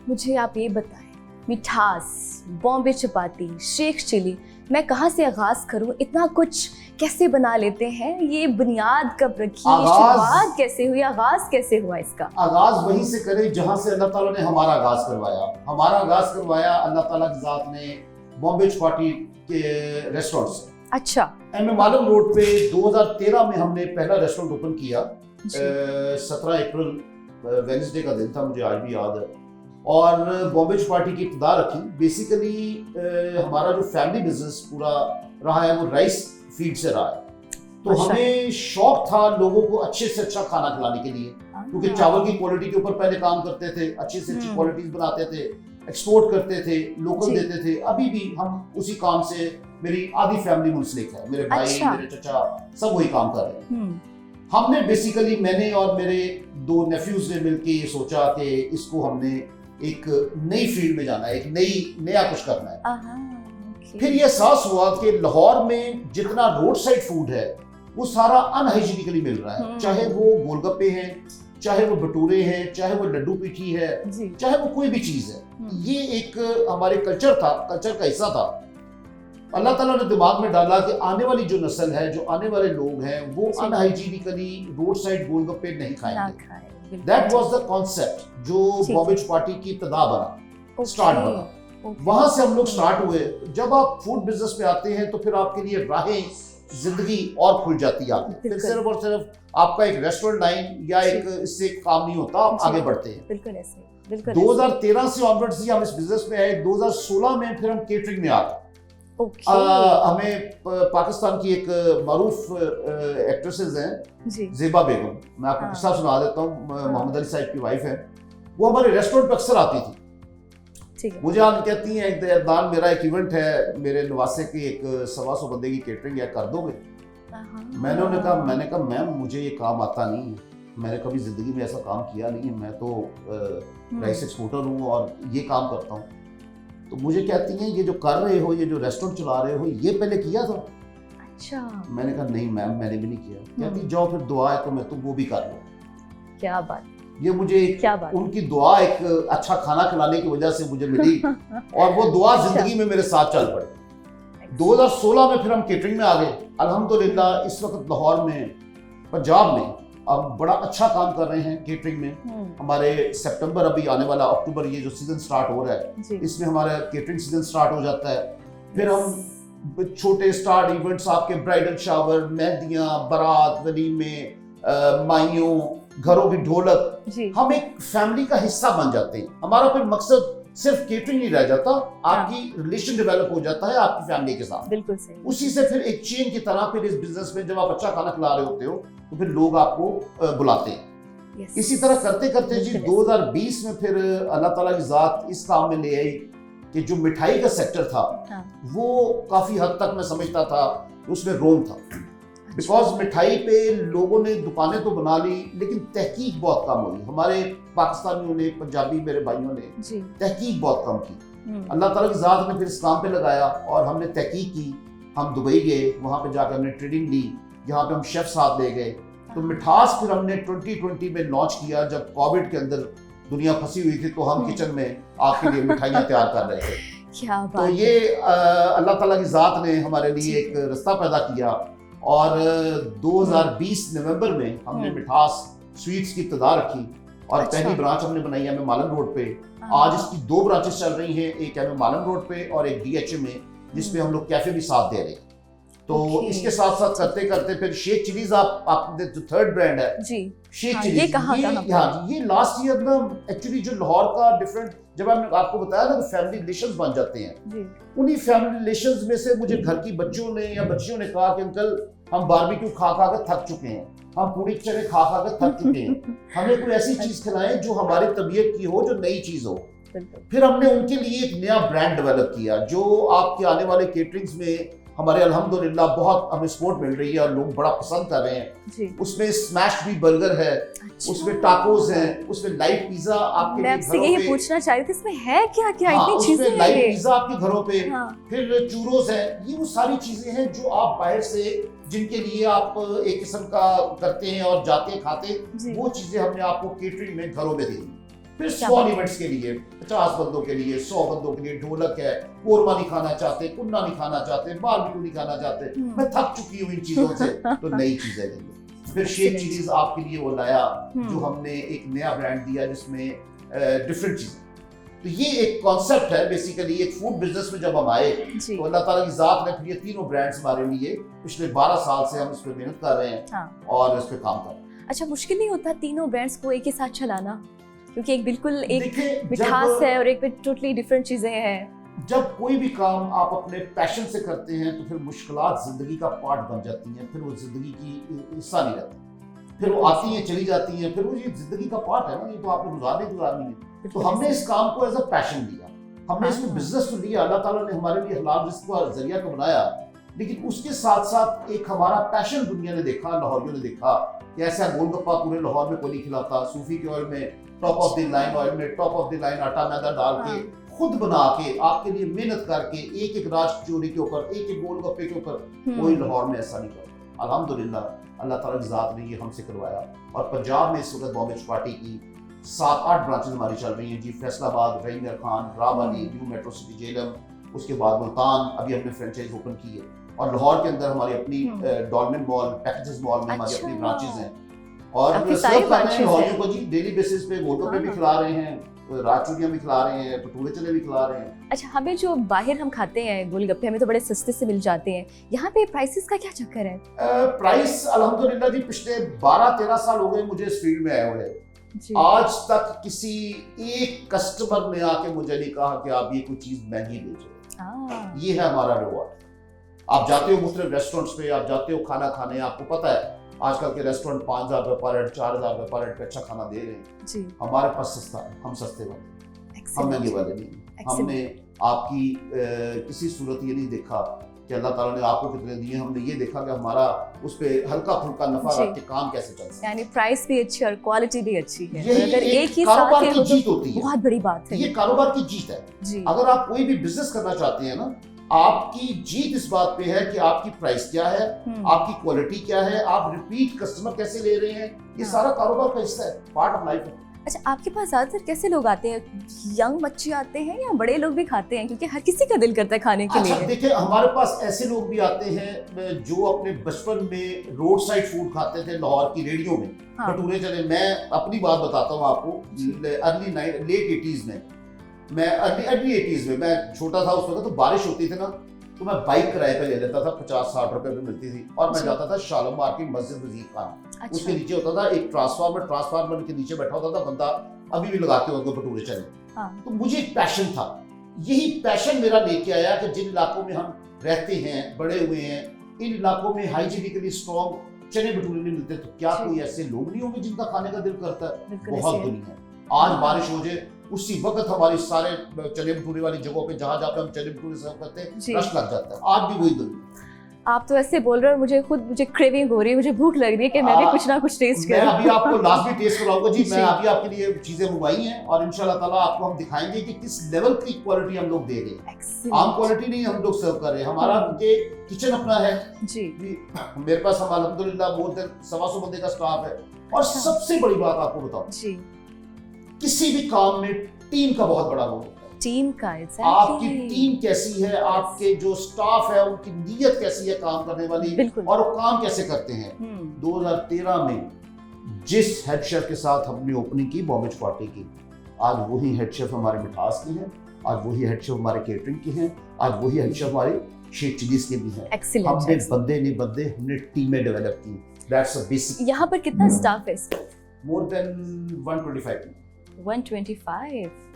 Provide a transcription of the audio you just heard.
मुझे आप ये बताएं, मिठास, बॉम्बे चपाती, शेख चिली, मैं कहाँ से आगाज करूँ? इतना कुछ कैसे बना लेते हैं? ये बुनियाद कब रखी, शुरुआत कैसे हुई, आगाज कैसे हुआ इसका? आगाज वहीं से करें जहाँ से अल्लाह ताला ने हमारा आगाज करवाया। हमारा आगाज करवाया अल्लाह ताला की जात ने बॉम्बे चपाती के रेस्टोरेंट से। अच्छा। एम ए मालम रोड पे 2013 में हमने पहला रेस्टोरेंट ओपन किया। 17 अप्रैल वेडनेसडे का दिन था, मुझे आज भी याद है। और बॉम्बे चपाती की इब्तिदा रखी। बेसिकली हमारा जो फैमिली बिजनेस पूरा रहा है वो राइस फीड से रहा है। तो हमें शौक था लोगों को अच्छे से अच्छा खाना खिलाने के लिए, क्योंकि चावल की क्वालिटी के ऊपर पहले काम करते थे, अच्छी से अच्छी क्वालिटीज बनाते थे, एक्सपोर्ट करते थे, लोकल देते थे। अभी भी हम उसी काम से, मेरी आधी फैमिली मुंसलिक है, मेरे भाई मेरे चचा सब वही काम कर रहे हैं। हमने बेसिकली, मैंने और मेरे 2 नेफ्यूज ने मिलकर ये सोचा कि इसको हमने एक नई फील्ड में जाना है, एक नया कुछ करना है। फिर ये एहसास हुआ कि लाहौर में जितना रोड साइड फूड है वो सारा अनहाइजीनिकली मिल रहा है, चाहे वो गोलगप्पे हैं, चाहे वो भटूरे हैं, चाहे वो लड्डू पीठी है, चाहे वो कोई भी चीज है। ये एक हमारे कल्चर का हिस्सा था। अल्लाह ताला ने दिमाग में डाला कि आने वाली जो नस्ल है, जो आने वाले लोग हैं, वो अनहाइजीनिकली रोड साइड गोलगप्पे नहीं खाएंगे। That was the concept जो बॉम्बे चपाती की इब्तिदा बना, स्टार्ट बना। वहां से हम लोग स्टार्ट हुए। जब आप फूड बिजनेस पे आते हैं तो फिर आपके लिए राहें जिंदगी और खुल जाती है आगे। फिर सिर्फ और सिर्फ आपका एक रेस्टोरेंट लाइन या एक इससे काम नहीं होता, आप आगे बढ़ते हैं। बिल्कुल ऐसे। 2013 से ऑनवर्ड्स ही हम इस बिजनेस में आए। 2016 में फिर हम केटरिंग में आ गए। हमें पाकिस्तान की एक मारूफ एक्ट्रेसेस हैं, ज़ेबा बेगम, मैं आपको किस्सा सुना देता हूँ। मोहम्मद अली साहब की वाइफ है। वो हमारे रेस्टोरेंट पे अक्सर आती थी। मुझे आज कहती हैं, एक दान मेरा एक इवेंट है, मेरे नवासे की एक 125 बंदे की केटरिंग है, कर दोगे? मैंने कहा मैम मुझे ये काम आता नहीं है, मैंने कभी जिंदगी में ऐसा काम किया नहीं है, मैं तो राइस एक्सपोर्टर हूँ और ये काम करता हूँ। तो मुझे कहती हैं ये जो कर रहे हो, ये जो रेस्टोरेंट चला रहे हो, ये पहले किया था? अच्छा। मैंने कहा नहीं मैम, मैंने भी नहीं किया। कहती जाओ फिर दुआ है तो मैं तुम वो भी कर लो। क्या बात। ये मुझे उनकी दुआ एक अच्छा खाना खिलाने की वजह से मुझे मिली और वो दुआ जिंदगी में मेरे साथ चल पड़ी। 2016 में फिर हम केटरिंग में आ गए। अल्हम्दुलिल्लाह इस वक्त लाहौर में, पंजाब में अब बड़ा अच्छा काम कर रहे हैं केटरिंग में। हमारे सितंबर, अभी आने वाला अक्टूबर, ये जो सीजन स्टार्ट हो रहा है, इसमें हमारा केटरिंग सीजन स्टार्ट हो जाता है। फिर हम छोटे स्टार इवेंट्स, आपके ब्राइडल शावर, मेहंदियां, बारात, वलीमे, माइयों, घरों की ढोलक, हम एक फैमिली का हिस्सा बन जाते हैं। हमारा फिर मकसद सिर्फ केटरिंग नहीं रह जाता, आपकी रिलेशन डेवलप हो जाता है आपकी फैमिली के साथ। बिल्कुल सही। उसी से फिर एक चेन की तरह फिर इस बिजनेस में जब आप अच्छा खाना खिला रहे होते हो तो फिर लोग आपको बुलाते हैं। इसी तरह करते करते जी 2020 में फिर अल्लाह ताला की जात इस काम में ले आई कि जो मिठाई का सेक्टर था वो काफी हद तक मैं समझता था उसमें रोम था। बिकॉज मिठाई पे लोगों ने दुकानें तो बना ली, लेकिन तहकीक बहुत कम हुई। हमारे पाकिस्तानियों ने, पंजाबी मेरे भाइयों ने तहकीक बहुत कम की। अल्लाह ताला की जात ने फिर इस काम पे लगाया और हमने तहकीक की। हम दुबई गए, वहाँ पे जाकर हमने ट्रेनिंग ली, जहाँ पे हम शेफ साथ ले गए। तो मिठास फिर हमने 2020 में लॉन्च किया, जब कोविड के अंदर दुनिया फंसी हुई थी, तो हम किचन में आपके लिए मिठाइयाँ तैयार कर रहे थे। क्या बात। तो ये अल्लाह ताला की जात ने हमारे लिए एक रास्ता पैदा किया और 2020 नवंबर में हमने मिठास स्वीट्स की इब्तिदा रखी और पहली ब्रांच हमने बनाई है मालम रोड पे। आज इसकी 2 ब्रांचेस चल रही हैं, एक है मालम रोड पे और एक DHA में, जिसपे हम लोग कैफे भी साथ दे रहे हैं। तो इसके साथ साथ करते करते फिर शेख चिलीज, आपने जो 3rd ब्रांड है जी, शेख चिलीज, ये लास्ट ईयर ना एक्चुअली जो लाहौर का डिफरेंट, जब हमने आपको बताया ना कि फैमिली रिलेशंस बन जाते हैं, उन्हीं फैमिली रिलेशंस में से मुझे घर की बच्चों ने या बच्चियों ने कहा कि अंकल हम बारबेक्यू खा खा कर थक चुके हैं, हम पूरी चने खा खा कर थक चुके हैं, हमें कोई ऐसी चीज खिलाएं जो हमारी तबीयत की हो, जो नई चीज हो। फिर हमने उनके लिए एक नया ब्रांड डेवलप किया जो आपके आने वाले केटरिंग्स में हमारे अल्हम्दुलिल्लाह बहुत हमें सपोर्ट मिल रही है और लोग बड़ा पसंद कर रहे हैं। उसमें स्मैश भी बर्गर है, उसमें टाकोस हैं, उसमें लाइट पिज्जा आपके मैं आपसे यही पूछना चाह रही थी, इसमें है क्या क्या इतनी चीजें हैं? लाइट पिज्जा आपके घरों पे, फिर चूरोस है, ये वो सारी चीजें हैं जो आप बाहर से, जिनके लिए आप एक किस्म का करते हैं और जाते हैं खाते, वो चीजें हमने आपको केटरिंग में घरों में दी। फिर स्मॉल इवेंट्स के लिए 50 बंदों के लिए, 100 बंदों के लिए ढोलक है, कोरमा नहीं खाना चाहते, कुन्ना नहीं खाना चाहते, बारबेक्यू नहीं खाना चाहते, मैं थक चुकी हूँ इन चीजों से, तो नई चीजें लेंगे। फिर शेख चिलीज आपके लिए वो लाया, जो हमने एक नया ब्रांड दिया जिसमें डिफरेंट चीजें। तो ये एक कॉन्सेप्ट है बेसिकली। एक फूड बिजनेस में जब हम आए तो अल्लाह ताला की जात ने फिर ये तीनों ब्रांड्स हमारे लिए पिछले 12 साल से हम इस पर मेहनत कर रहे हैं और इस पे काम कर रहे हैं। अच्छा, मुश्किल नहीं होता तीनों ब्रांड्स को एक ही साथ चलाना, क्योंकि एक बिल्कुल एक मिठास है और एक में टोटली डिफरेंट चीजें हैं। जब कोई भी काम आप अपने पैशन से करते हैं तो फिर मुश्किलात जिंदगी का पार्ट बन जाती हैं, फिर वो जिंदगी की हिस्सा नहीं रहती, फिर वो आती हैं चली जाती हैं, फिर वो ये जिंदगी का पार्ट है ना, ये तो आपने गुजारनी है। तो हमने इस काम को एज अ पैशन लिया, हमने इसको बिजनेस तो लिया, अल्लाह ताला ने हमारे लिए हलाल रिस्क का जरिया तो बनाया, लेकिन उसके साथ साथ एक हमारा पैशन दुनिया ने देखा, लाहौरियों ने देखा कि ऐसा गोलगप्पा पूरे लाहौर में कोई नहीं खिलाता। सूफी के ऑयल में, top of the line oil में, टॉप ऑफ द लाइन आटा मैदा डाल के, खुद बना के, आपके लिए मेहनत करके, एक एक राज कचौरी के ऊपर, एक एक गोलगप्पे के ऊपर, कोई लाहौर में ऐसा नहीं करता। अल्हम्दुलिल्लाह अल्लाह ताला की जात ने ये हमसे करवाया। और पंजाब में इस वक्त बॉम्बे चौपाटी की 7-8 ब्रांचेस हमारी चल रही हैं जी। फैसलाबाद, रहीम खान, रावाली, न्यू मेट्रो सिटी जेलम, उसके बाद मुल्तान, अभी हमने फ्रेंचाइज ओपन की है। और लाहौर के अंदर हमारी अपनी डॉल्मेन मॉल, पैकेजेस मॉल में हमारी अपनी ब्रांचेस हैं। और सर्व कर रहे हैं लाहौरियों को जी, डेली बेसिस पे गोलगप्पे भी खिला रहे हैं, राजचूरियां भी खिला रहे हैं, भटूरे चने भी खिला रहे हैं। अच्छा, हमें जो बाहर हम खाते हैं गोलगप्पे हमें तो बड़े सस्ते से मिल जाते हैं, यहाँ पे प्राइसेस का क्या चक्कर है? प्राइस अल्हम्दुलिल्लाह जी पिछले 12-13 साल हो गए मुझे इस फील्ड में आए हुए। आज तक किसी एक कस्टमर ने आके मुझे नहीं कहा कि आप ये कोई चीज महंगी बेचो। ये है हमारा रिवॉर्ड। आप जाते हो मुख्तलिफ रेस्टोरेंट्स पे, आप जाते हो खाना खाने, आपको पता है आजकल के रेस्टोरेंट 5,000 रुपए पर हेड, 4,000 रुपए पर हेड पे अच्छा खाना दे रहे हैं जी। हमारे पास सस्ता है, हम सस्ते वाले, हम महंगे वाले नहीं। हमने आपकी किसी सूरत ये नहीं देखा कि अल्लाह ताला ने आपको कितने दिए, हमने ये देखा कि हमारा उस पे हल्का फुल्का नफा रख के काम कैसे चल सकता है। यानी प्राइस भी अच्छी और क्वालिटी भी अच्छी है। अगर एक ही कारोबार की जीत होती है, बहुत बड़ी बात है, ये कारोबार की जीत है। अगर आप कोई भी बिजनेस करना चाहते हैं ना, आपकी जीत इस बात पे है कि आपकी प्राइस क्या है, आपकी क्वालिटी क्या है, आप रिपीट कस्टमर कैसे ले रहे हैं, ये सारा कारोबार का हिस्सा है, पार्ट ऑफ लाइफ है। अच्छा, आपके पास ज्यादातर कैसे लोग आते हैं? यंग बच्चे आते हैं या बड़े लोग भी खाते हैं? क्योंकि हर किसी का दिल करता है खाने के लिए। देखिए, हमारे पास ऐसे लोग भी आते हैं जो अपने बचपन में रोड साइड फूड खाते थे, लाहौर की रेडियो में भटूरे चने। मैं अपनी बात बताता हूँ आपको, लेट 80s में, मैं अर्ली 80s में मैं छोटा था उस वक्त, तो बारिश होती थी ना, तो मैं बाइक किराए पे ले लेता था, 50-60 रुपए में मिलती थी, और मैं जाता था शालमार की मस्जिद वजीर खान। उसके नीचे होता था एक ट्रांसफार्मर के नीचे बैठा होता था बंदा, अभी भी लगाते होंगे भटूरे चने। तो मुझे एक पैशन था, यही पैशन मेरा लेके आया कि जिन इलाकों में हम रहते हैं, बड़े हुए हैं, इन इलाकों में हाइजीनिकली स्ट्रॉन्ग चने भटूरे नहीं मिलते, तो क्या कोई ऐसे लोग नहीं होंगे जिनका खाने का दिल करता है? बहुत दुनिया है। आज बारिश हो जाए, उसी वक्त हमारी सारे चने भटूरे वाली जगहों पे जहाँ जहाँ पे हम चने भटूरे सर्व करते हैं, रश लग जाता है। आज भी वही दुनिया। आप तो ऐसे बोल रहे हो, मुझे क्रेविंग हो रही है, मुझे भूख लग रही है कि मैं भी कुछ ना कुछ टेस्ट करूं। मैं अभी आपको लाजमी टेस्ट कराऊंगा जी। मैं अभी आपके लिए चीजें मंगवाई हैं और इंशाल्लाह ताला आपको हम दिखाएंगे कि किस लेवल की क्वालिटी हम लोग दे रहे हैं। आम क्वालिटी नहीं हम लोग सर्व कर रहे हैं, हमारा किचन अपना है जी। मेरे पास हम अल्हम्दुलिल्लाह मोर देन 125 बंदे का स्टाफ है। और सबसे बड़ी बात आपको बताऊं जी, किसी भी काम में टीम का बहुत बड़ा रोल होता है। टीम का आपकी टीम कैसी है, आपके जो स्टाफ है उनकी नीयत कैसी है काम करने वाली, और वो काम कैसे करते हैं। 2013 में जिस हेड शेफ के साथ हमने ओपनिंग की बॉम्बे चौपाटी की, आज वही हेड शेफ हमारे मिठास के हैं, आज वही हेड शेफ हमारे केटरिंग के हैं, आज वही हेड शेफ हमारे शेख चिलीज के भी हैं। हमने बंदे नहीं बंदे, हमने टीमें डेवलप की। That's a basic. यहाँ पर कितना स्टाफ है? More than 125। 125